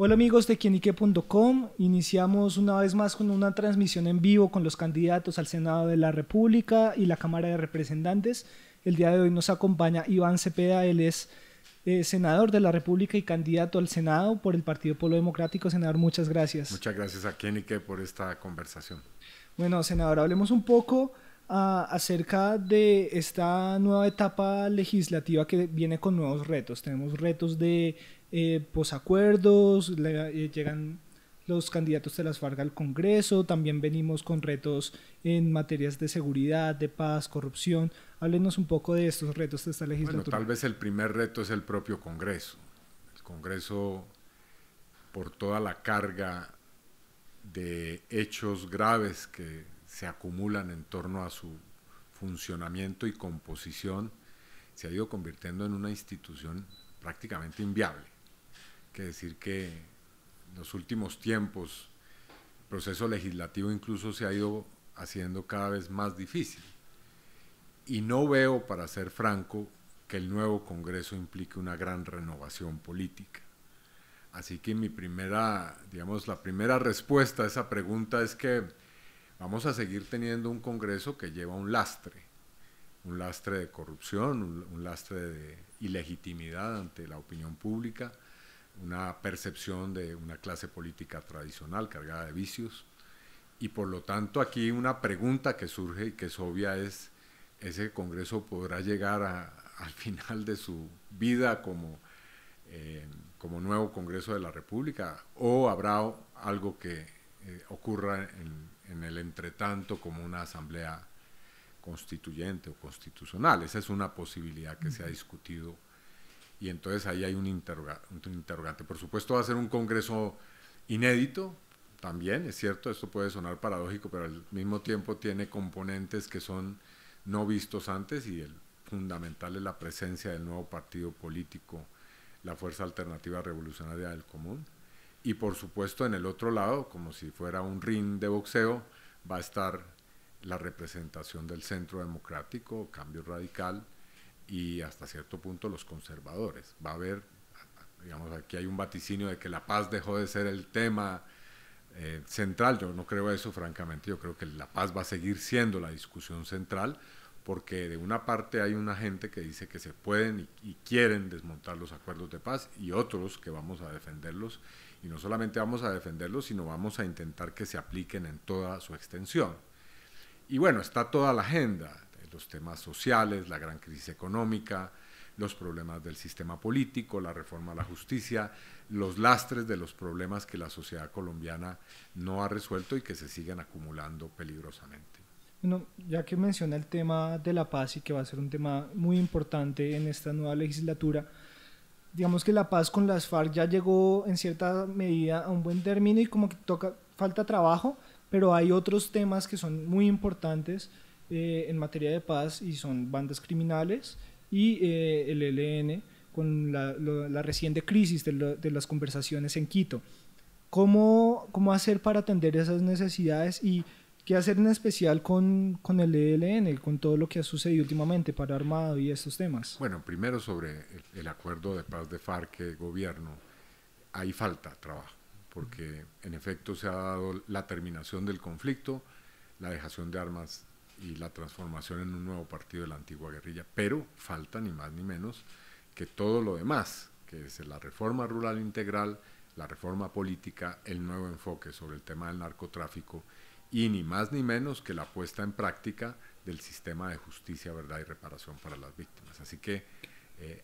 Hola amigos de quienique.com, iniciamos una vez más con una transmisión en vivo con los candidatos al Senado de la República y la Cámara de Representantes. El día de hoy nos acompaña Iván Cepeda, él es senador de la República y candidato al Senado por el Partido Polo Democrático. Senador, muchas gracias. Muchas gracias a Quienique por esta conversación. Bueno, senador, hablemos un poco acerca de esta nueva etapa legislativa que viene con nuevos retos. Tenemos retos de posacuerdos, llegan los candidatos de las FARC al Congreso, también venimos con retos en materias de seguridad, de paz, corrupción. Háblenos un poco de estos retos de esta legislatura. Bueno, tal vez el primer reto es el propio Congreso. El Congreso, por toda la carga de hechos graves que se acumulan en torno a su funcionamiento y composición, se ha ido convirtiendo en una institución prácticamente inviable. Que decir que en los últimos tiempos el proceso legislativo incluso se ha ido haciendo cada vez más difícil. Y no veo, para ser franco, que el nuevo Congreso implique una gran renovación política. Así que la primera respuesta a esa pregunta es que vamos a seguir teniendo un Congreso que lleva un lastre de corrupción, un lastre de ilegitimidad ante la opinión pública, una percepción de una clase política tradicional cargada de vicios, y por lo tanto aquí una pregunta que surge y que es obvia es: ¿ese Congreso podrá llegar al final de su vida como nuevo Congreso de la República, o habrá algo que ocurra en el entretanto como una asamblea constituyente o constitucional? Esa es una posibilidad que se ha discutido, y entonces ahí hay un interrogante. Por supuesto va a ser un Congreso inédito también, es cierto, esto puede sonar paradójico, pero al mismo tiempo tiene componentes que son no vistos antes, y el fundamental es la presencia del nuevo partido político, la Fuerza Alternativa Revolucionaria del Común. Y por supuesto en el otro lado, como si fuera un ring de boxeo, va a estar la representación del Centro Democrático, Cambio Radical, y hasta cierto punto los conservadores. Va a haber, digamos, aquí hay un vaticinio de que la paz dejó de ser el tema central. Yo no creo eso, francamente. Yo creo que la paz va a seguir siendo la discusión central, porque de una parte hay una gente que dice que se pueden y quieren desmontar los acuerdos de paz, y otros que vamos a defenderlos, y no solamente vamos a defenderlos, sino vamos a intentar que se apliquen en toda su extensión. Y bueno, está toda la agenda, los temas sociales, la gran crisis económica, los problemas del sistema político, la reforma a la justicia, los lastres de los problemas que la sociedad colombiana no ha resuelto y que se siguen acumulando peligrosamente. Bueno, ya que menciona el tema de la paz y que va a ser un tema muy importante en esta nueva legislatura, digamos que la paz con las FARC ya llegó en cierta medida a un buen término y como que falta trabajo, pero hay otros temas que son muy importantes en materia de paz, y son bandas criminales y el ELN, con la reciente crisis de las conversaciones en Quito. ¿Cómo hacer para atender esas necesidades, y qué hacer en especial con el ELN, con todo lo que ha sucedido últimamente para Armado y estos temas? Bueno, primero sobre el acuerdo de paz de FARC-Gobierno, ahí falta trabajo, porque en efecto se ha dado la terminación del conflicto, la dejación de armas y la transformación en un nuevo partido de la antigua guerrilla, pero falta ni más ni menos que todo lo demás, que es la reforma rural integral, la reforma política, el nuevo enfoque sobre el tema del narcotráfico, y ni más ni menos que la puesta en práctica del sistema de justicia, verdad y reparación para las víctimas. Así que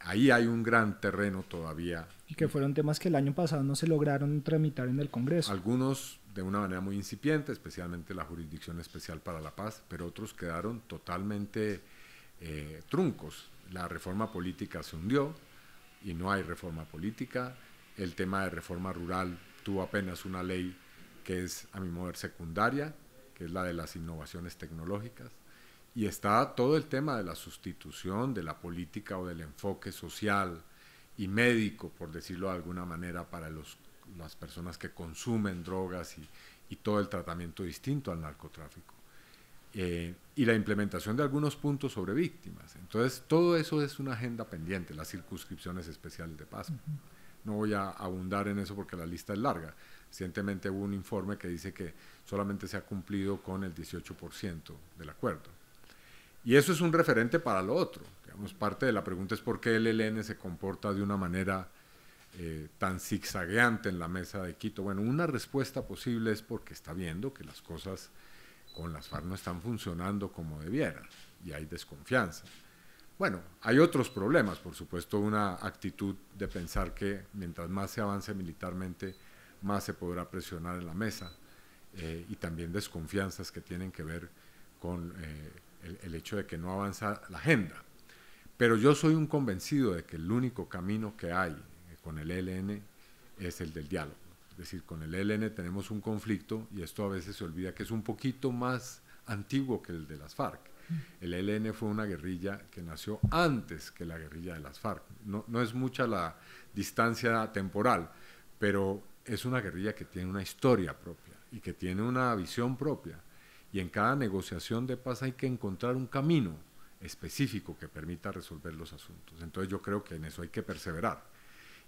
ahí hay un gran terreno todavía. Y que fueron temas que el año pasado no se lograron tramitar en el Congreso. Algunos de una manera muy incipiente, especialmente la Jurisdicción Especial para la Paz, pero otros quedaron totalmente truncos. La reforma política se hundió y no hay reforma política. El tema de reforma rural tuvo apenas una ley que es, a mi modo de ver, secundaria, que es la de las innovaciones tecnológicas, y está todo el tema de la sustitución de la política o del enfoque social y médico, por decirlo de alguna manera, para las personas que consumen drogas, y todo el tratamiento distinto al narcotráfico. Y la implementación de algunos puntos sobre víctimas. Entonces, todo eso es una agenda pendiente, las circunscripciones especiales de paz. No voy a abundar en eso porque la lista es larga. Recientemente hubo un informe que dice que solamente se ha cumplido con el 18% del acuerdo. Y eso es un referente para lo otro. Digamos, parte de la pregunta es por qué el ELN se comporta de una manera tan zigzagueante en la mesa de Quito. Bueno, una respuesta posible es porque está viendo que las cosas con las FARC no están funcionando como debieran y hay desconfianza. Bueno, hay otros problemas, por supuesto, una actitud de pensar que mientras más se avance militarmente, más se podrá presionar en la mesa, y también desconfianzas que tienen que ver con el hecho de que no avanza la agenda. Pero yo soy un convencido de que el único camino que hay con el ELN es el del diálogo. Es decir, con el ELN tenemos un conflicto, y esto a veces se olvida que es un poquito más antiguo que el de las FARC. El ELN fue una guerrilla que nació antes que la guerrilla de las FARC. No es mucha la distancia temporal, pero es una guerrilla que tiene una historia propia y que tiene una visión propia. Y en cada negociación de paz hay que encontrar un camino específico que permita resolver los asuntos. Entonces yo creo que en eso hay que perseverar.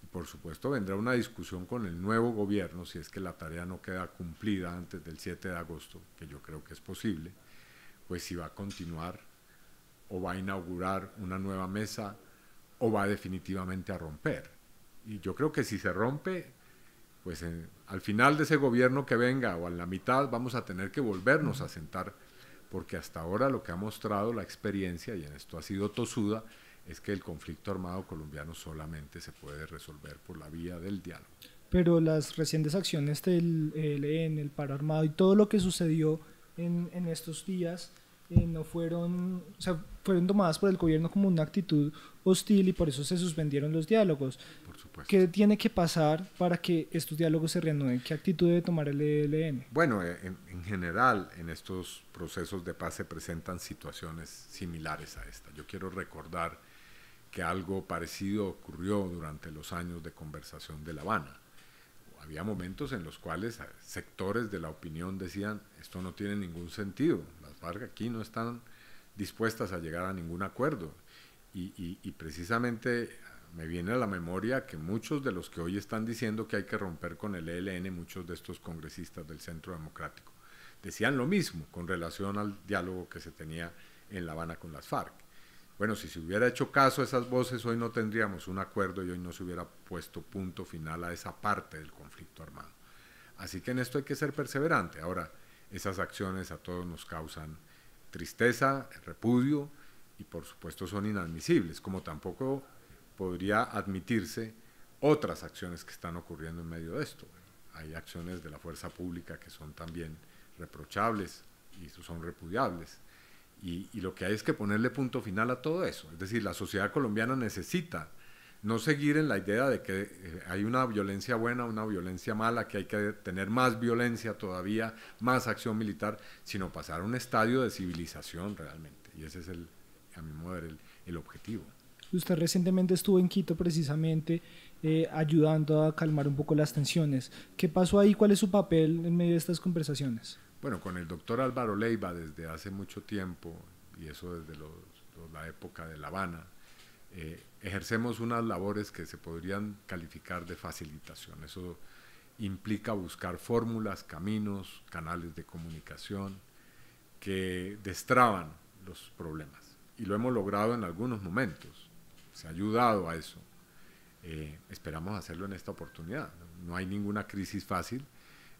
Y por supuesto vendrá una discusión con el nuevo gobierno, si es que la tarea no queda cumplida antes del 7 de agosto, que yo creo que es posible, pues si va a continuar o va a inaugurar una nueva mesa o va definitivamente a romper. Y yo creo que si se rompe, pues al final de ese gobierno que venga o a la mitad vamos a tener que volvernos a sentar, porque hasta ahora lo que ha mostrado la experiencia, y en esto ha sido tosuda, es que el conflicto armado colombiano solamente se puede resolver por la vía del diálogo. Pero las recientes acciones del ELN, el paro armado y todo lo que sucedió en estos días no fueron, o sea, fueron tomadas por el gobierno como una actitud hostil y por eso se suspendieron los diálogos. Por supuesto. ¿Qué tiene que pasar para que estos diálogos se reanuden? ¿Qué actitud debe tomar el ELN? Bueno, en general en estos procesos de paz se presentan situaciones similares a esta. Yo quiero recordar que algo parecido ocurrió durante los años de conversación de La Habana. Había momentos en los cuales sectores de la opinión decían, esto no tiene ningún sentido, las FARC aquí no están dispuestas a llegar a ningún acuerdo. Y precisamente me viene a la memoria que muchos de los que hoy están diciendo que hay que romper con el ELN, muchos de estos congresistas del Centro Democrático, decían lo mismo con relación al diálogo que se tenía en La Habana con las FARC. Bueno, si se hubiera hecho caso a esas voces, hoy no tendríamos un acuerdo y hoy no se hubiera puesto punto final a esa parte del conflicto armado. Así que en esto hay que ser perseverante. Ahora, esas acciones a todos nos causan tristeza, repudio, y por supuesto son inadmisibles, como tampoco podría admitirse otras acciones que están ocurriendo en medio de esto. Hay acciones de la fuerza pública que son también reprochables y son repudiables. Y lo que hay es que ponerle punto final a todo eso. Es decir, la sociedad colombiana necesita no seguir en la idea de que hay una violencia buena, una violencia mala, que hay que tener más violencia todavía, más acción militar, sino pasar a un estadio de civilización realmente. Y ese es, a mi modo de ver, el objetivo. Usted recientemente estuvo en Quito precisamente ayudando a calmar un poco las tensiones. ¿Qué pasó ahí? ¿Cuál es su papel en medio de estas conversaciones? Bueno, con el doctor Álvaro Leiva desde hace mucho tiempo, y eso desde la época de La Habana, ejercemos unas labores que se podrían calificar de facilitación. Eso implica buscar fórmulas, caminos, canales de comunicación que destraban los problemas. Y lo hemos logrado en algunos momentos. Se ha ayudado a eso. Esperamos hacerlo en esta oportunidad. No hay ninguna crisis fácil,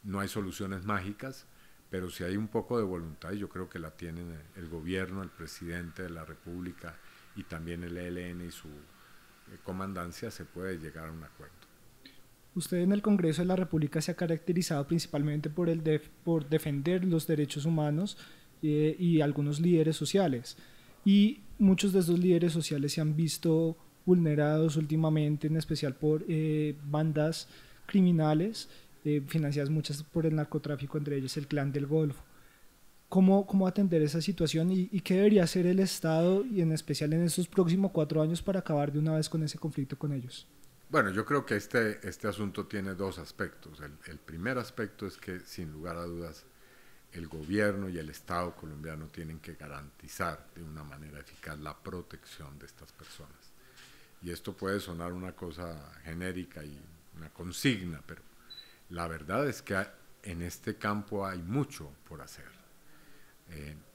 no hay soluciones mágicas, pero si hay un poco de voluntad, y yo creo que la tienen el gobierno, el presidente de la República y también el ELN y su comandancia, se puede llegar a un acuerdo. Usted en el Congreso de la República se ha caracterizado principalmente por defender los derechos humanos y algunos líderes sociales. Y muchos de esos líderes sociales se han visto vulnerados últimamente, en especial por bandas criminales financiadas muchas por el narcotráfico, entre ellos el Clan del Golfo. ¿Cómo atender esa situación y qué debería hacer el Estado, y en especial en estos próximos 4 años, para acabar de una vez con ese conflicto con ellos? Bueno, yo creo que este asunto tiene dos aspectos. El primer aspecto es que, sin lugar a dudas, el gobierno y el Estado colombiano tienen que garantizar de una manera eficaz la protección de estas personas. y esto puede sonar una cosa genérica y una consigna, pero la verdad es que en este campo hay mucho por hacer.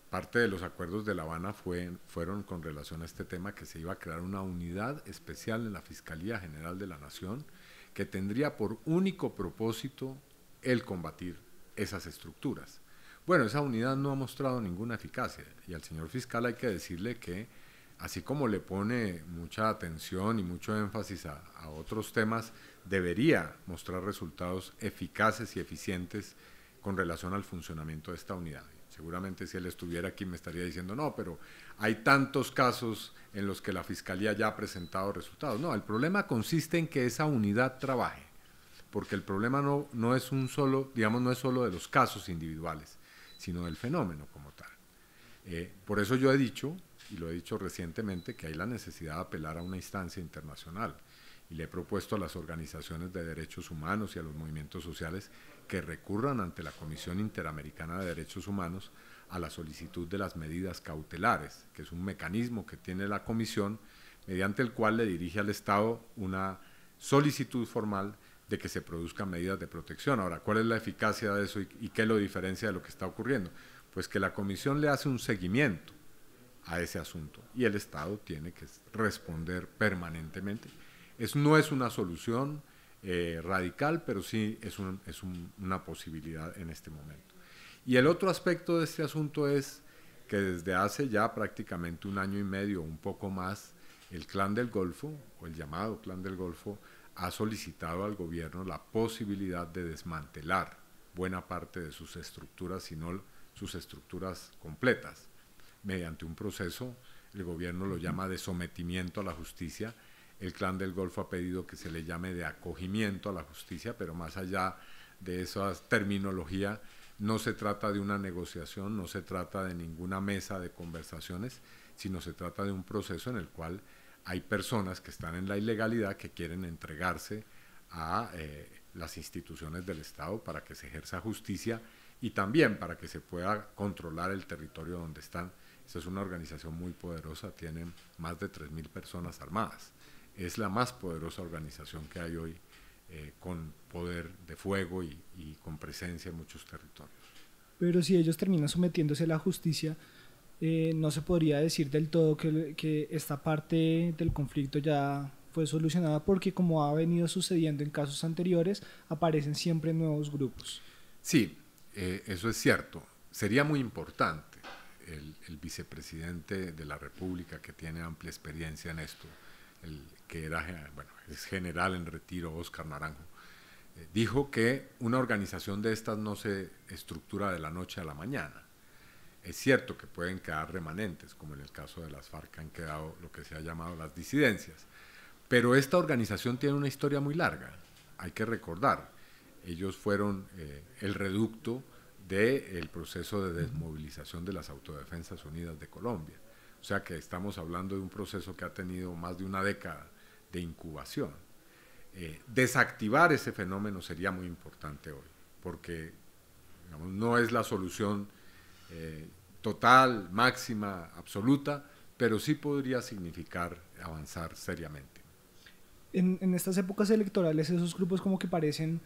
Parte de los acuerdos de La Habana fueron con relación a este tema, que se iba a crear una unidad especial en la Fiscalía General de la Nación que tendría por único propósito el combatir esas estructuras. Bueno, esa unidad no ha mostrado ninguna eficacia, y al señor fiscal hay que decirle que, así como le pone mucha atención y mucho énfasis a otros temas, debería mostrar resultados eficaces y eficientes con relación al funcionamiento de esta unidad. Seguramente si él estuviera aquí me estaría diciendo, no, pero hay tantos casos en los que la Fiscalía ya ha presentado resultados. No, el problema consiste en que esa unidad trabaje, porque el problema no es un solo, digamos, no es solo de los casos individuales, sino del fenómeno como tal. Por eso yo he dicho, y lo he dicho recientemente, que hay la necesidad de apelar a una instancia internacional, y le he propuesto a las organizaciones de derechos humanos y a los movimientos sociales que recurran ante la Comisión Interamericana de Derechos Humanos a la solicitud de las medidas cautelares, que es un mecanismo que tiene la Comisión, mediante el cual le dirige al Estado una solicitud formal de que se produzcan medidas de protección. Ahora, ¿cuál es la eficacia de eso y qué lo diferencia de lo que está ocurriendo? Pues que la Comisión le hace un seguimiento a ese asunto y el Estado tiene que responder permanentemente. No es una solución radical, pero sí es una posibilidad en este momento. Y el otro aspecto de este asunto es que desde hace ya prácticamente un año y medio, un poco más, el Clan del Golfo, o el llamado Clan del Golfo, ha solicitado al gobierno la posibilidad de desmantelar buena parte de sus estructuras, si no sus estructuras completas, mediante un proceso, el gobierno lo llama de sometimiento a la justicia. El Clan del Golfo ha pedido que se le llame de acogimiento a la justicia, pero más allá de esa terminología, no se trata de una negociación, no se trata de ninguna mesa de conversaciones, sino se trata de un proceso en el cual hay personas que están en la ilegalidad que quieren entregarse a las instituciones del Estado para que se ejerza justicia y también para que se pueda controlar el territorio donde están. Esta es una organización muy poderosa, tienen más de 3.000 personas armadas. Es la más poderosa organización que hay hoy, con poder de fuego y con presencia en muchos territorios. Pero si ellos terminan sometiéndose a la justicia, no se podría decir del todo que esta parte del conflicto ya fue solucionada, porque como ha venido sucediendo en casos anteriores, aparecen siempre nuevos grupos. Sí, eso es cierto. Sería muy importante el vicepresidente de la República, que tiene amplia experiencia en esto, que es general en retiro, Óscar Naranjo, dijo que una organización de estas no se estructura de la noche a la mañana. Es cierto que pueden quedar remanentes, como en el caso de las FARC, han quedado lo que se ha llamado las disidencias, pero esta organización tiene una historia muy larga, hay que recordar. Ellos fueron el reducto del proceso de desmovilización de las Autodefensas Unidas de Colombia. O sea que estamos hablando de un proceso que ha tenido más de una década de incubación. Desactivar ese fenómeno sería muy importante hoy, porque digamos, no es la solución total, máxima, absoluta, pero sí podría significar avanzar seriamente. En estas épocas electorales esos grupos como que parecen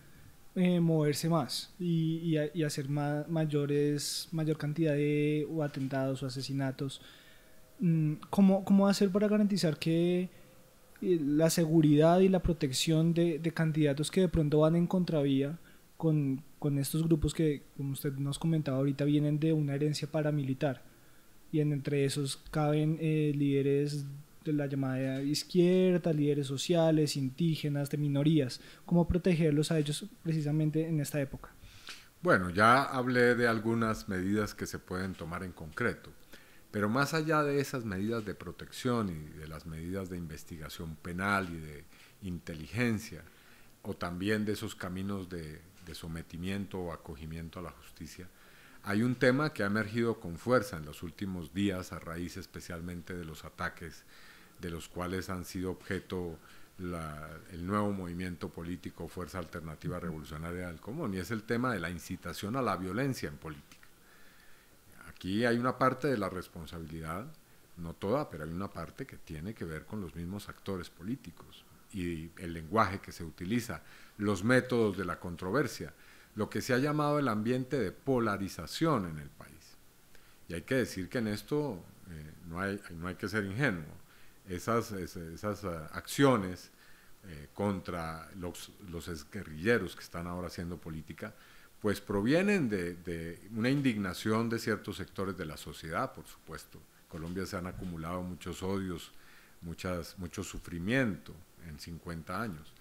moverse más y hacer mayor cantidad de o atentados o asesinatos. ¿Cómo hacer para garantizar que la seguridad y la protección de candidatos que de pronto van en contravía con estos grupos que, como usted nos comentaba ahorita, vienen de una herencia paramilitar, y entre esos caben líderes de la llamada izquierda, líderes sociales, indígenas, de minorías? ¿Cómo protegerlos a ellos precisamente en esta época? Bueno, ya hablé de algunas medidas que se pueden tomar en concreto, pero más allá de esas medidas de protección y de las medidas de investigación penal y de inteligencia, o también de esos caminos de sometimiento o acogimiento a la justicia, hay un tema que ha emergido con fuerza en los últimos días a raíz especialmente de los ataques de los cuales han sido objeto el nuevo movimiento político Fuerza Alternativa Revolucionaria del Común, y es el tema de la incitación a la violencia en política. Aquí hay una parte de la responsabilidad no toda, pero hay una parte que tiene que ver con los mismos actores políticos y el lenguaje que se utiliza, los métodos de la controversia, lo que se ha llamado el ambiente de polarización en el país. Y hay que decir que en esto no hay que ser ingenuo. Esas acciones contra los exguerrilleros que están ahora haciendo política, pues provienen de una indignación de ciertos sectores de la sociedad, por supuesto. En Colombia se han acumulado muchos odios, mucho sufrimiento en 50 años,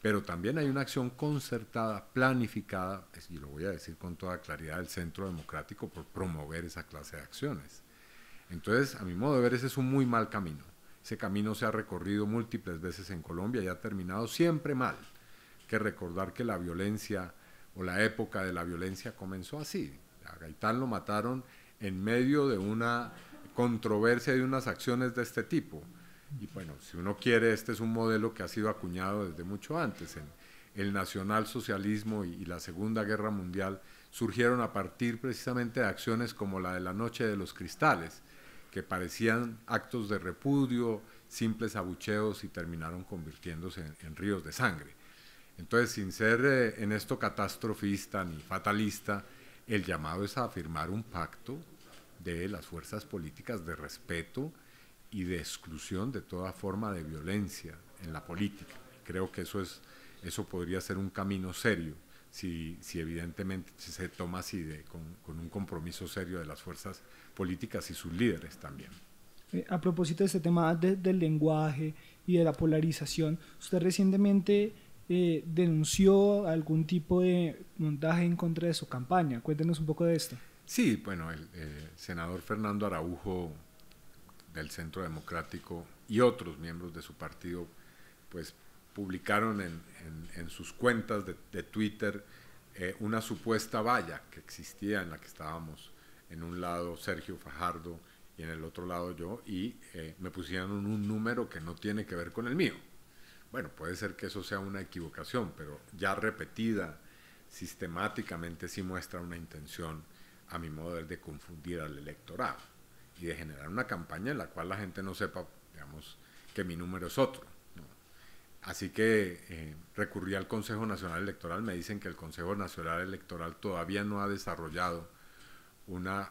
pero también hay una acción concertada, planificada, y lo voy a decir con toda claridad, del Centro Democrático por promover esa clase de acciones. Entonces, a mi modo de ver, ese es un muy mal camino. Ese camino se ha recorrido múltiples veces en Colombia y ha terminado siempre mal. Hay que recordar que la violencia o la época de la violencia comenzó así. A Gaitán lo mataron en medio de una controversia y de unas acciones de este tipo. Y bueno, si uno quiere, este es un modelo que ha sido acuñado desde mucho antes. El nacionalsocialismo y la Segunda Guerra Mundial surgieron a partir precisamente de acciones como la de la Noche de los Cristales, que parecían actos de repudio, simples abucheos y terminaron convirtiéndose en ríos de sangre. Entonces, sin ser en esto catastrofista ni fatalista, el llamado es a firmar un pacto de las fuerzas políticas de respeto y de exclusión de toda forma de violencia en la política. Creo que eso podría ser un camino serio, si evidentemente se toma así con un compromiso serio de las fuerzas políticas y sus líderes también. A propósito de este tema del lenguaje y de la polarización, usted recientemente denunció algún tipo de montaje en contra de su campaña. Cuéntenos un poco de esto. Sí, bueno, el senador Fernando Araujo del Centro Democrático y otros miembros de su partido, pues publicaron en sus cuentas de Twitter una supuesta valla que existía, en la que estábamos en un lado Sergio Fajardo y en el otro lado yo, y me pusieron un número que no tiene que ver con el mío. Bueno, puede ser que eso sea una equivocación, pero ya repetida sistemáticamente sí muestra una intención, a mi modo de ver, de confundir al electorado y de generar una campaña en la cual la gente no sepa, digamos, que mi número es otro, ¿no? Así que recurrí al Consejo Nacional Electoral. Me dicen que el Consejo Nacional Electoral todavía no ha desarrollado unas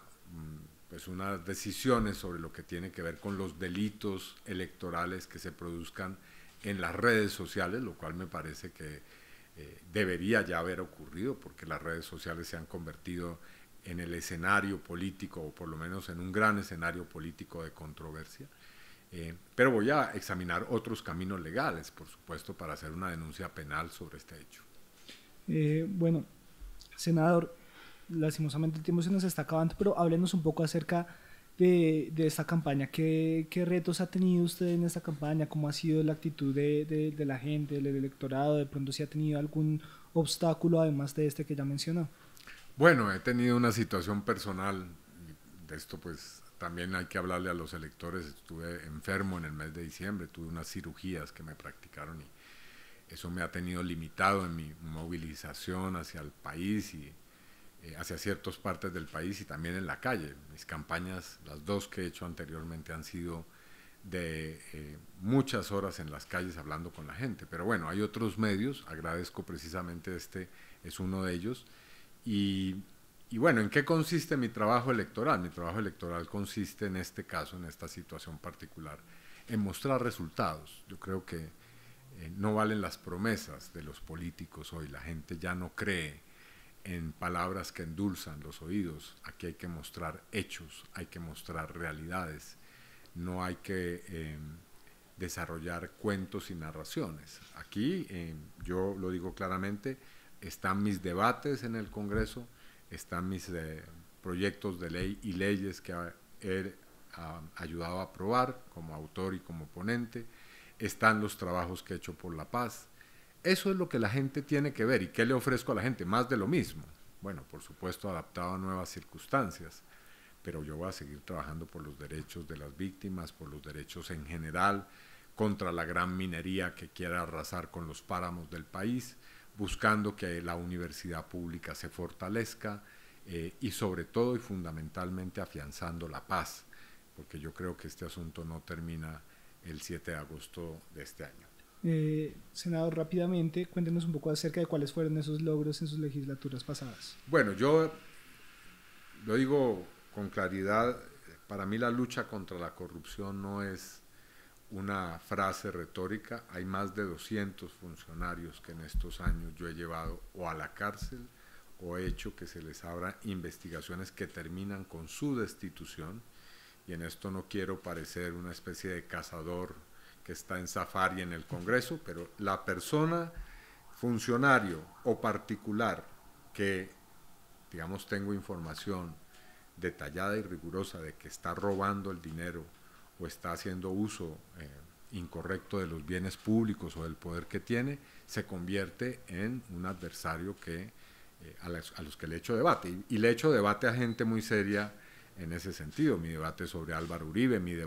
decisiones sobre lo que tiene que ver con los delitos electorales que se produzcan en las redes sociales, lo cual me parece que debería ya haber ocurrido, porque las redes sociales se han convertido en el escenario político, o por lo menos en un gran escenario político de controversia. Pero voy a examinar otros caminos legales, por supuesto, para hacer una denuncia penal sobre este hecho. Bueno, senador, lastimosamente el tiempo se nos está acabando, pero háblenos un poco acerca de esta campaña. ¿Qué retos ha tenido usted en esta campaña? ¿Cómo ha sido la actitud de la gente, del electorado? ¿De pronto si ha tenido algún obstáculo además de este que ya mencionó? Bueno, he tenido una situación personal, de esto pues también hay que hablarle a los electores. Estuve enfermo en el mes de diciembre, tuve unas cirugías que me practicaron y eso me ha tenido limitado en mi movilización hacia el país y hacia ciertas partes del país y también en la calle. Mis campañas, las dos que he hecho anteriormente, han sido de muchas horas en las calles hablando con la gente. Pero bueno, hay otros medios, agradezco precisamente este, es uno de ellos. Y bueno, ¿en qué consiste mi trabajo electoral? Mi trabajo electoral consiste en este caso, en esta situación particular, en mostrar resultados. Yo creo que no valen las promesas de los políticos hoy. La gente ya no cree en palabras que endulzan los oídos. Aquí hay que mostrar hechos, hay que mostrar realidades. No hay que desarrollar cuentos y narraciones. Aquí, yo lo digo claramente, están mis debates en el Congreso, están mis proyectos de ley y leyes que he ayudado a aprobar como autor y como ponente, están los trabajos que he hecho por la paz. Eso es lo que la gente tiene que ver. ¿Y qué le ofrezco a la gente? Más de lo mismo. Bueno, por supuesto adaptado a nuevas circunstancias, pero yo voy a seguir trabajando por los derechos de las víctimas, por los derechos en general, contra la gran minería que quiera arrasar con los páramos del país, buscando que la universidad pública se fortalezca y sobre todo y fundamentalmente afianzando la paz porque yo creo que este asunto no termina el 7 de agosto de este año. Senador, rápidamente, cuéntenos un poco acerca de cuáles fueron esos logros en sus legislaturas pasadas. Bueno, yo lo digo con claridad, para mí la lucha contra la corrupción no es una frase retórica. Hay más de 200 funcionarios que en estos años yo he llevado o a la cárcel o he hecho que se les abran investigaciones que terminan con su destitución, y en esto no quiero parecer una especie de cazador que está en safari en el Congreso, pero la persona, funcionario o particular que, digamos, tengo información detallada y rigurosa de que está robando el dinero o está haciendo uso incorrecto de los bienes públicos o del poder que tiene, se convierte en un adversario que, a los que le echo debate. Y le echo debate a gente muy seria en ese sentido. Mi debate sobre Álvaro Uribe, mis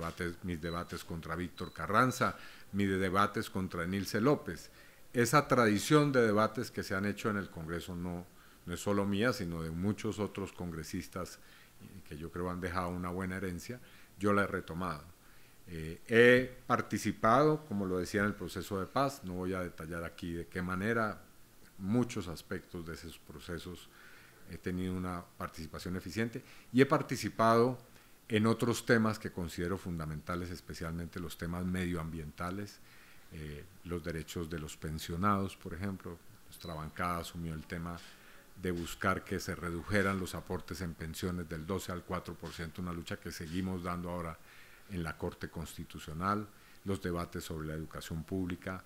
debates contra Víctor Carranza, mis debates contra Nilce López. Esa tradición de debates que se han hecho en el Congreso no es solo mía, sino de muchos otros congresistas que yo creo han dejado una buena herencia. Yo la he retomado. He participado, como lo decía, en el proceso de paz. No voy a detallar aquí de qué manera. Muchos aspectos de esos procesos he tenido una participación eficiente, y he participado en otros temas que considero fundamentales, especialmente los temas medioambientales, los derechos de los pensionados, por ejemplo. Nuestra bancada asumió el tema de buscar que se redujeran los aportes en pensiones del 12 al 4%, una lucha que seguimos dando ahora en la Corte Constitucional, los debates sobre la educación pública,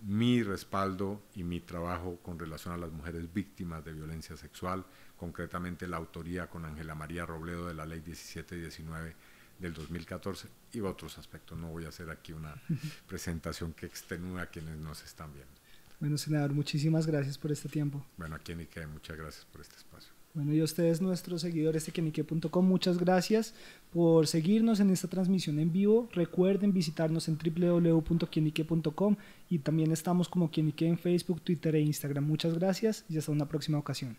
mi respaldo y mi trabajo con relación a las mujeres víctimas de violencia sexual, concretamente la autoría con Ángela María Robledo de la Ley 1719 del 2014 y otros aspectos. No voy a hacer aquí una presentación que extenúe a quienes nos están viendo. Bueno, senador, muchísimas gracias por este tiempo. Bueno, aquí en Ike, muchas gracias por este espacio. Bueno, y a ustedes, nuestros seguidores de quienique.com, muchas gracias por seguirnos en esta transmisión en vivo. Recuerden visitarnos en www.quienique.com, y también estamos como Quienique en Facebook, Twitter e Instagram. Muchas gracias y hasta una próxima ocasión.